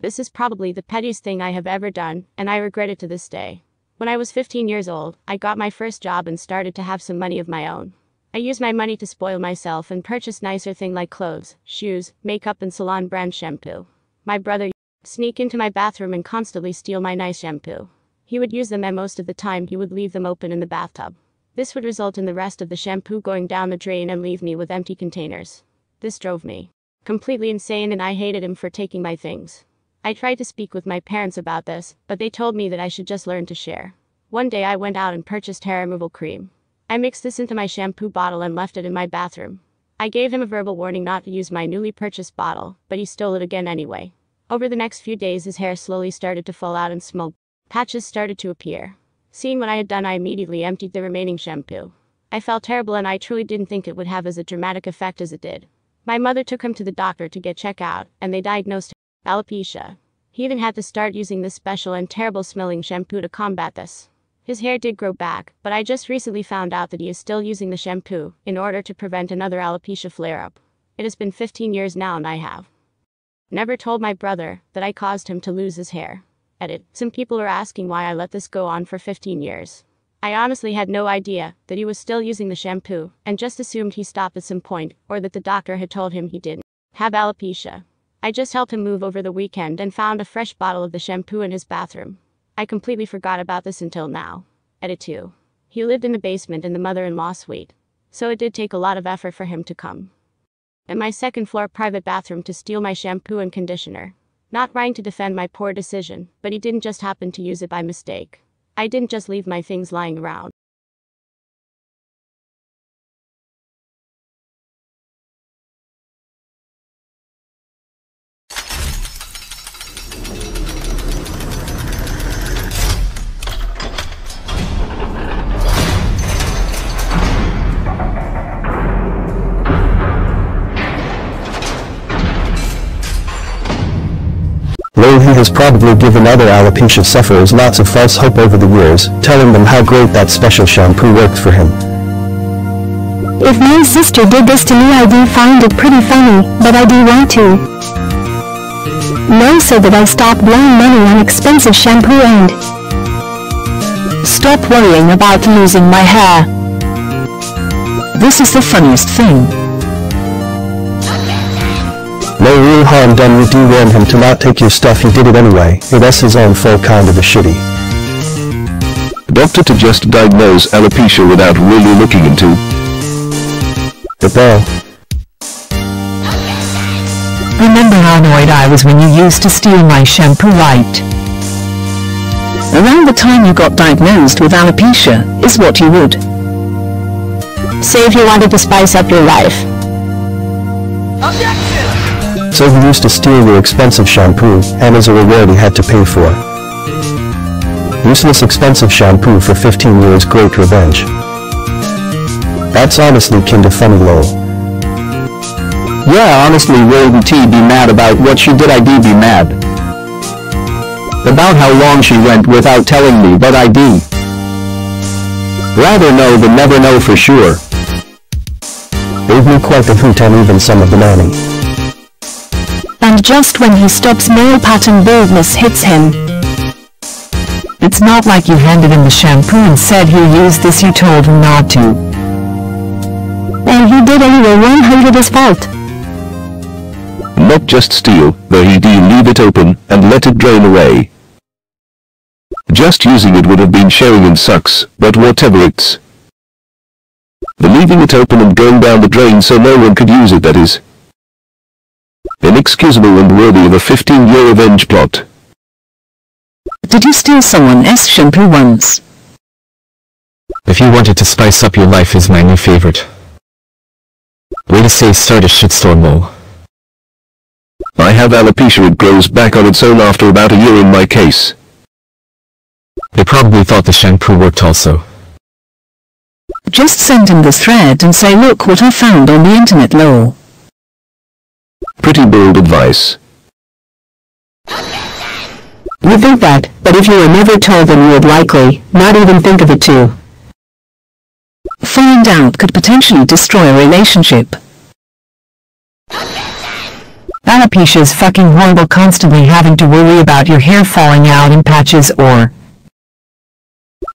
This is probably the pettiest thing I have ever done, and I regret it to this day. When I was 15 years old, I got my first job and started to have some money of my own. I used my money to spoil myself and purchase nicer things like clothes, shoes, makeup and salon brand shampoo. My brother sneak into my bathroom and constantly steal my nice shampoo. He would use them and most of the time he would leave them open in the bathtub. This would result in the rest of the shampoo going down the drain and leave me with empty containers. This drove me completely insane and I hated him for taking my things. I tried to speak with my parents about this, but they told me that I should just learn to share. One day I went out and purchased hair removal cream. I mixed this into my shampoo bottle and left it in my bathroom. I gave him a verbal warning not to use my newly purchased bottle, but he stole it again anyway. Over the next few days his hair slowly started to fall out and small patches started to appear. Seeing what I had done, I immediately emptied the remaining shampoo. I felt terrible and I truly didn't think it would have as a dramatic effect as it did. My mother took him to the doctor to get checked out, and they diagnosed him with alopecia. He even had to start using this special and terrible smelling shampoo to combat this. His hair did grow back, but I just recently found out that he is still using the shampoo in order to prevent another alopecia flare-up. It has been 15 years now and I have never told my brother that I caused him to lose his hair. Edit. Some people are asking why I let this go on for 15 years. I honestly had no idea that he was still using the shampoo, and just assumed he stopped at some point, or that the doctor had told him he didn't have alopecia. I just helped him move over the weekend and found a fresh bottle of the shampoo in his bathroom. I completely forgot about this until now. Edit 2. He lived in the basement in the mother-in-law suite, so it did take a lot of effort for him to come in my second-floor private bathroom to steal my shampoo and conditioner. Not trying to defend my poor decision, but he didn't just happen to use it by mistake. I didn't just leave my things lying around. Though he has probably given other alopecia sufferers lots of false hope over the years, telling them how great that special shampoo worked for him. If my sister did this to me, I do find it pretty funny, but I do want to know so that I stop blowing money on expensive shampoo and stop worrying about losing my hair. This is the funniest thing. No real harm done. You do warn him to not take your stuff. He did it anyway. That's his own fault, kind of a shitty doctor to just diagnose alopecia without really looking into the ball. Remember how annoyed I was when you used to steal my shampoo, right? Around the time you got diagnosed with alopecia is what you would say if you wanted to spice up your life. So he used to steal your expensive shampoo, and as a reward he had to pay for useless expensive shampoo for 15 years. Great revenge. That's honestly kinda funny, lol. Yeah, honestly, wouldn't he be mad about what she did? I'd be mad about how long she went without telling me, but I'd rather know than never know for sure. Gave me quite the hoot, and even some of the nanny. And just when he stops, male pattern baldness hits him. It's not like you handed him the shampoo and said here, use this. You told him not to. And he did anyway. 100 his fault. Not just steal, though he did leave it open and let it drain away. Just using it would have been sharing and sucks, but whatever, it's the leaving it open and going down the drain so no one could use it that is inexcusable and worthy of a 15-year revenge plot. Did you steal someone else's shampoo once? If you wanted to spice up your life is my new favorite. Way to say start a shitstorm, lol. I have alopecia. It grows back on its own after about a year in my case. They probably thought the shampoo worked also. Just send him the thread and say, look what I found on the internet, lol. Pretty bold advice. You think that, but if you were never told, then you would likely not even think of it too. Find out could potentially destroy a relationship. Alopecia's fucking horrible, constantly having to worry about your hair falling out in patches or...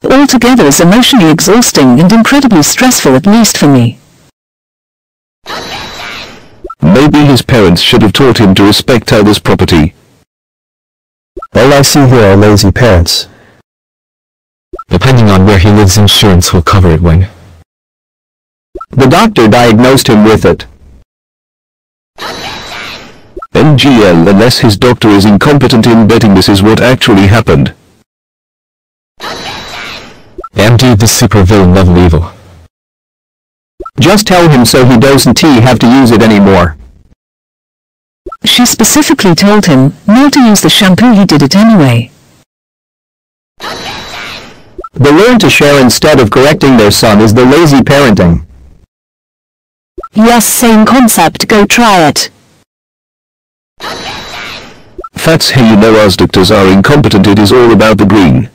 Altogether is emotionally exhausting and incredibly stressful, at least for me. Maybe his parents should have taught him to respect others' property. All I see here are lazy parents. Depending on where he lives, insurance will cover it when... The doctor diagnosed him with it. NGL, unless his doctor is incompetent in betting this is what actually happened. MD, the supervillain level evil. Just tell him so he doesn't have to use it anymore. She specifically told him not to use the shampoo. He did it anyway. They learn to share instead of correcting their son is the lazy parenting. Yes, same concept, go try it. That's how you know us doctors are incompetent. It is all about the green.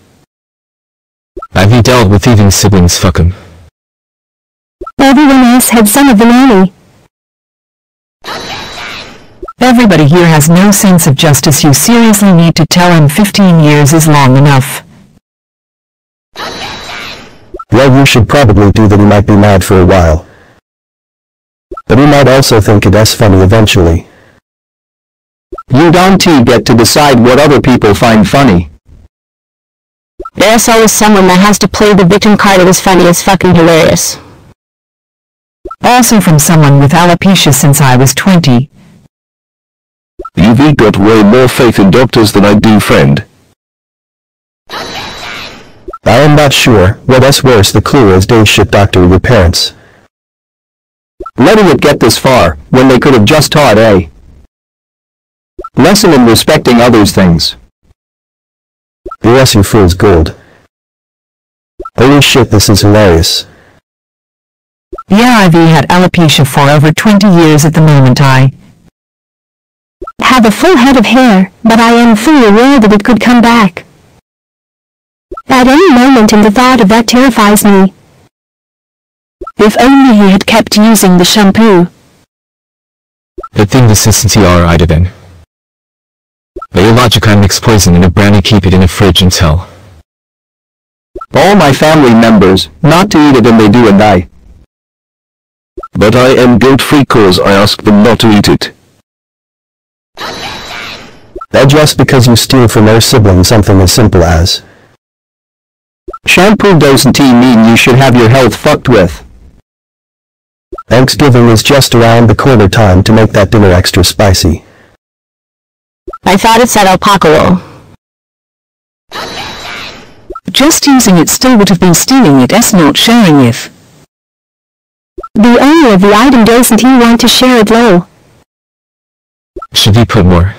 Have you dealt with thieving siblings? Fuck 'em. Everyone else had some of the nanny. Everybody here has no sense of justice. You seriously need to tell him 15 years is long enough. Well, you should probably do that. He might be mad for a while. But he might also think it's funny eventually. You don't get to decide what other people find funny. There's always someone that has to play the victim card. It was funny. It's fucking hilarious. Also from someone with alopecia since I was 20. You've got way more faith in doctors than I do, friend. I am not sure. What's worse, the clue is they shit doctor your parents. Letting it get this far, when they could have just taught a lesson in respecting others' things. Yes, you fool's gold. Holy shit, this is hilarious. Yeah, I've had alopecia for over 20 years at the moment. I Have a full head of hair, but I am fully aware that it could come back. At any moment, and the thought of that terrifies me. If only he had kept using the shampoo. Good thing this isn't AITA then. By your logic, I mix poison in a brownie, keep it in a fridge and tell All my family members not to eat it, and they do, and I. But I am guilt-free cause I asked them not to eat it. That just because you steal from your siblings something as simple as shampoo doesn't mean you should have your health fucked with. Thanksgiving is just around the corner. Time to make that dinner extra spicy. I thought it said alpaca wool. just using it still would have been stealing it, as not sharing it. The owner of the item doesn't he want to share it low? Should we put more?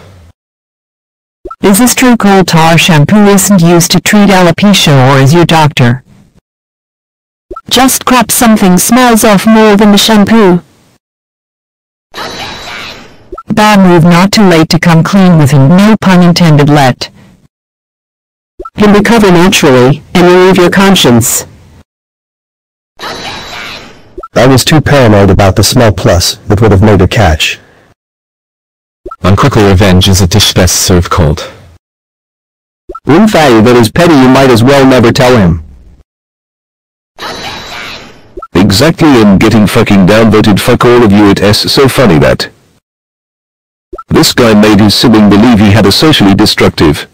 Is this true? Coal tar shampoo isn't used to treat alopecia, or is your doctor just crap? Something smells off more than the shampoo. Bad move. Not too late to come clean with him, no pun intended. Let him recover naturally, and relieve your conscience. I was too paranoid about the smell, plus it would have made a catch. Unquickly, revenge is a dish best served cold. Fayu, that is petty. You might as well never tell him. Exactly, and getting fucking downvoted. Fuck all of you. It's so funny that this guy made his sibling believe he had a socially destructive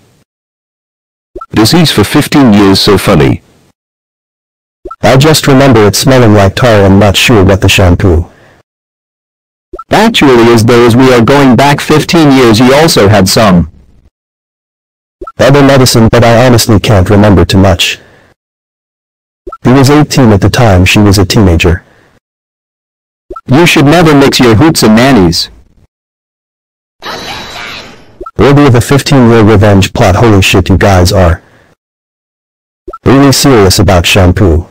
disease for 15 years. So funny. I just remember it smelling like tar. I'm not sure what the shampoo actually is, though, as we are going back 15 years. He also had some other medicine, but I honestly can't remember too much. He was 18 at the time. She was a teenager. You should never mix your hoots and nannies. Worthy of a 15-year revenge plot. Holy shit, you guys are really serious about shampoo.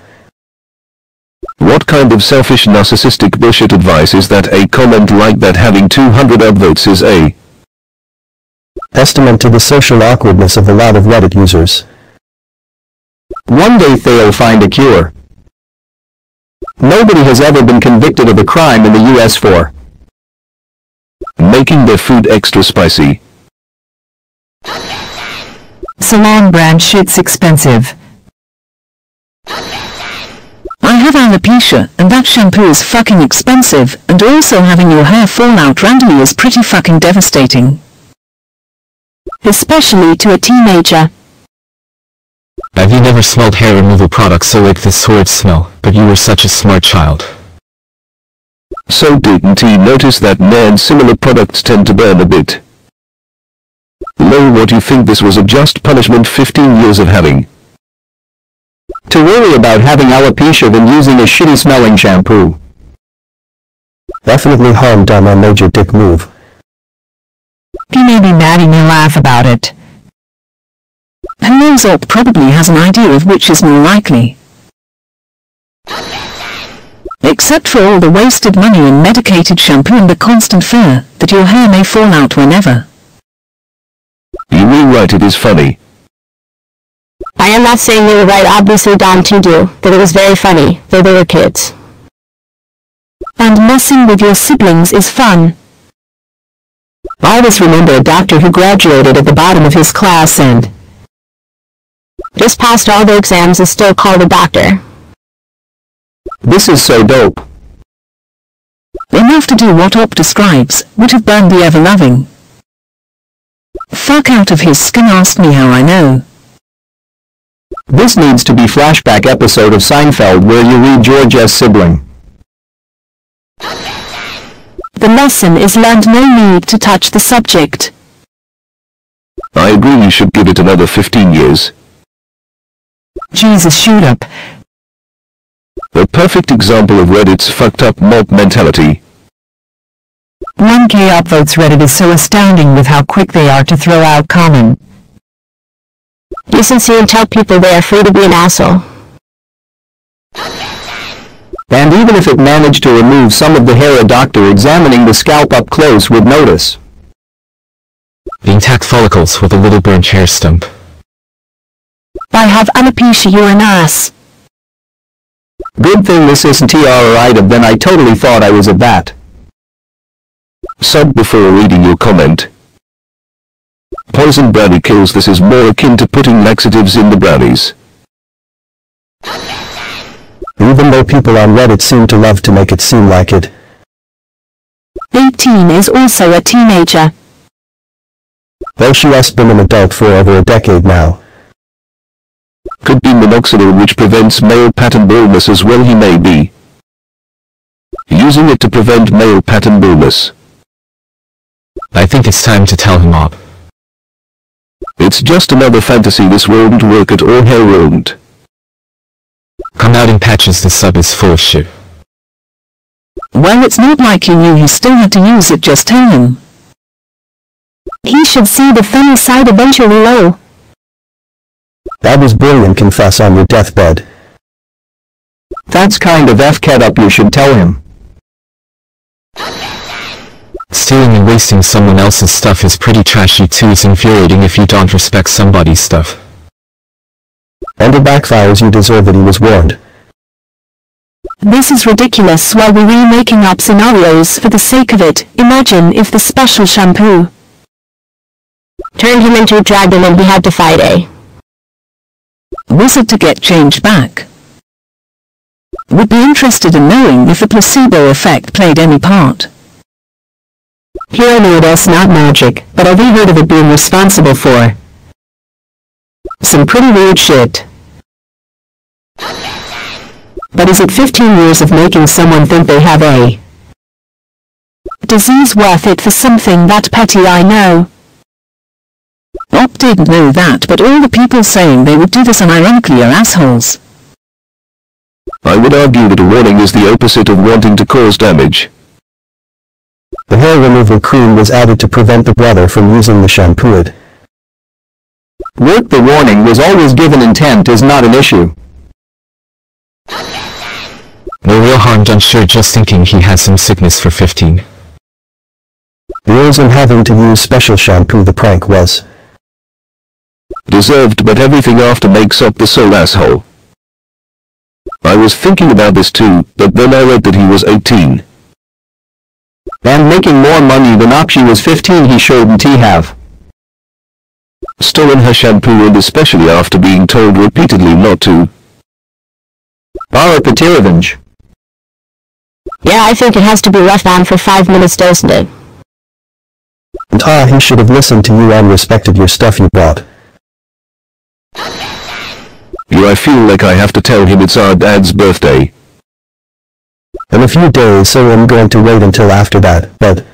What kind of selfish narcissistic bullshit advice is that? A comment like that having 200 upvotes is a testament to the social awkwardness of a lot of Reddit users. One day they'll find a cure. Nobody has ever been convicted of a crime in the US for making their food extra spicy. Salon brand shit's expensive. I have alopecia, and that shampoo is fucking expensive, and also having your hair fall out randomly is pretty fucking devastating. Especially to a teenager. Have you never smelled hair removal products so like this horrid smell, but you were such a smart child. So didn't he notice that hair and similar products tend to burn a bit? Lo, what you think this was a just punishment 15 years of having? To worry about having alopecia than using a shitty smelling shampoo. Definitely harm done on major dick move. He may be mad, he may laugh about it. Who knows, Alt probably has an idea of which is more likely. Except for all the wasted money in medicated shampoo and the constant fear that your hair may fall out whenever. You mean right, it is funny. I am not saying they were right, obviously Dom to do, that it was very funny, though they were kids. And messing with your siblings is fun. I always remember a doctor who graduated at the bottom of his class and just passed all the exams is still called a doctor. This is so dope. enough to do what Op describes, would have burned the ever-loving fuck out of his skin. Ask me how I know. This needs to be flashback episode of Seinfeld where you read George S. sibling. The lesson is learned, no need to touch the subject. I agree, you should give it another 15 years. Jesus, shoot up. A perfect example of Reddit's fucked up mob mentality. 1K upvotes. Reddit is so astounding with how quick they are to throw out common decency and tell people they are free to be an asshole. And even if it managed to remove some of the hair, a doctor examining the scalp up close would notice the intact follicles with a little burnt hair stump. I have alopecia, you're an ass. Good thing this isn't AITA, then I totally thought I was a bat. Sub before reading your comment. Poison brownie kills. This is more akin to putting laxatives in the brownies. Even though people on Reddit seem to love to make it seem like it. 18 is also a teenager. Though she has been an adult for over a decade now. Could be minoxidil, which prevents male pattern baldness as well. He may be using it to prevent male pattern baldness. I think it's time to tell him off. It's just another fantasy. This won't work at all. Hell won't. Come out in patches. The sub is full of shit. Well, it's not like you knew he still had to use it. Just tell him. He should see the funny side eventually. Low. That was brilliant. Confess on your deathbed. That's kind of F-cat up, you should tell him. Stealing and wasting someone else's stuff is pretty trashy too. It's infuriating if you don't respect somebody's stuff. And it backfires. You deserve it. He was warned. This is ridiculous. While we're remaking up scenarios for the sake of it, imagine if the special shampoo turned him into a dragon and he had to fight a wizard to get change back. Would be interested in knowing if the placebo effect played any part. Here I know that's not magic, but have you heard of it being responsible for some pretty weird shit? But is it 15 years of making someone think they have a disease worth it for something that petty? I know. Op didn't know that, but all the people saying they would do this unironically are assholes. I would argue that a warning is the opposite of wanting to cause damage. The hair removal cream was added to prevent the brother from using the shampoo. Work. The warning was always given. Intent is not an issue. No real harm done. Sure, just thinking he has some sickness for 15. Rules in having to use special shampoo. The prank was deserved, but everything after makes up the sole asshole. I was thinking about this too, but then I read that he was 18. And making more money than up she was 15 he shouldn't he have. Stolen her shampoo and especially after being told repeatedly not to. Retellings. Yeah, I think it has to be left on for 5 minutes, doesn't it? And he should have listened to you and respected your stuff you bought. I feel like I have to tell him it's our dad's birthday. In a few days, so I'm going to wait until after that, but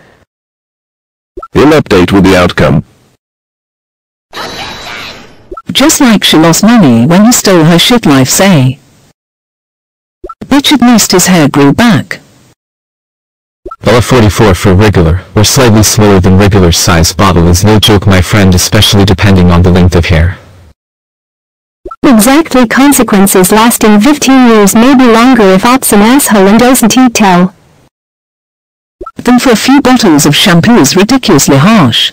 He'll update with the outcome. Just like she lost money when he stole her shit life say. Bitch, at least his hair grew back. $44 for regular, or slightly smaller than regular size bottle is no joke my friend, especially depending on the length of hair. Exactly, consequences lasting 15 years, maybe longer if op's an asshole and doesn't he tell. Then for a few bottles of shampoo is ridiculously harsh.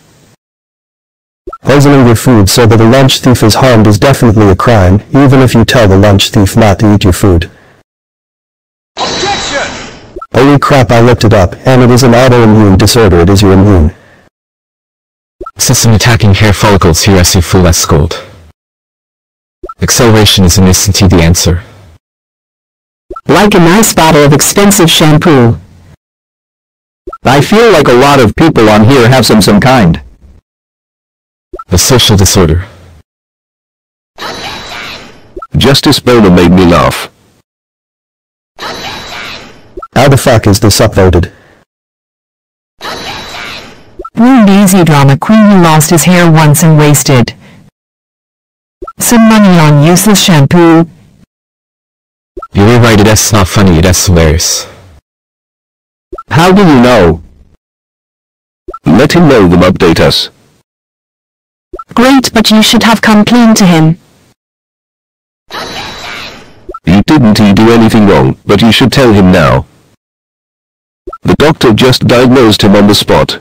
poisoning your food so that a lunch thief is harmed is definitely a crime, even if you tell the lunch thief not to eat your food. Holy crap, I looked it up, and it is an autoimmune disorder. It is your immune system attacking hair follicles. Here I see full less scold. Acceleration is an instantly the answer. Like a nice bottle of expensive shampoo. I feel like a lot of people on here have some kind. The social disorder. Justice Boner made me laugh. How the fuck is this upvoted? Ruined easy drama queen who lost his hair once and wasted some money on useless shampoo. You were right, it's not funny, it's hilarious. How do you know? Let him know them update us. Great, but you should have come clean to him. You didn't do anything wrong, but you should tell him now. The doctor just diagnosed him on the spot.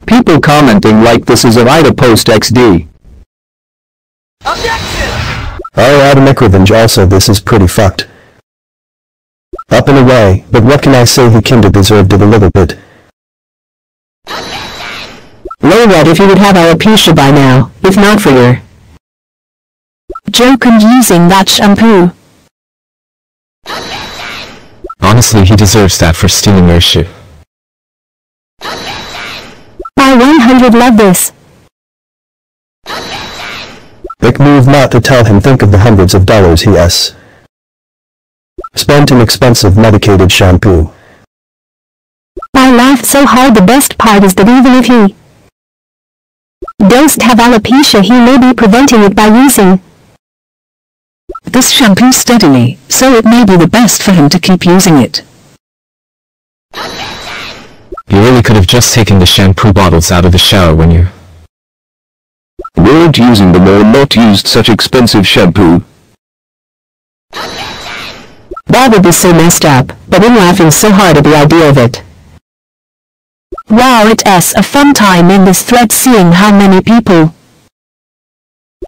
People commenting like this is an AITA post XD. Automatic revenge. Also, this is pretty fucked up in a way, but what can I say, he kinda deserved it a little bit. Know that if you would have alopecia by now, if not for your joke and using that shampoo. Honestly, he deserves that for stealing her shit. I 100 love this. Big move not to tell him. Think of the hundreds of dollars he has spent in expensive medicated shampoo. I laughed so hard. The best part is that even if he doesn't have alopecia, he may be preventing it by using this shampoo steadily, so it may be the best for him to keep using it. You really could have just taken the shampoo bottles out of the shower when you weren't using them or not used such expensive shampoo. That would be so messed up, but I'm laughing so hard at the idea of it. Wow, it's a fun time in this thread seeing how many people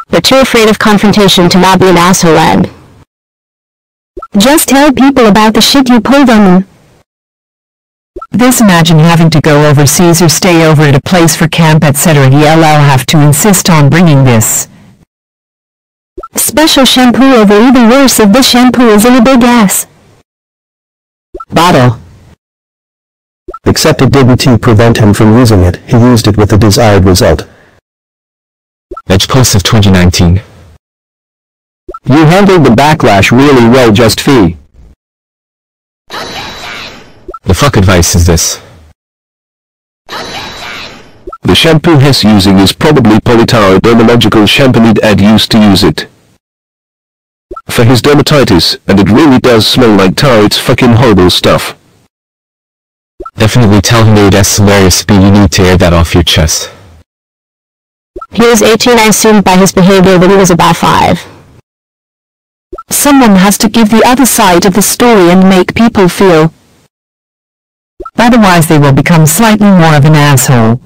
They're too afraid of confrontation to not be an asshole and just tell people about the shit you pulled on them. This imagine having to go overseas or stay over at a place for camp etc. I'll have to insist on bringing this special shampoo over. Even worse if this shampoo is in a big ass bottle. Except it didn't prevent him from using it, he used it with the desired result. Edge post of 2019. You handled the backlash really well, just fee. The fuck advice is this? The shampoo he's using is probably polytower dermatological shampoo. Ed used to use it for his dermatitis, and it really does smell like tar. It's fucking horrible stuff. Definitely tell him it's hilarious, but you need to air that off your chest. he was 18. I assumed by his behavior that he was about 5. Someone has to give the other side of the story and make people feel. Otherwise they will become slightly more of an asshole.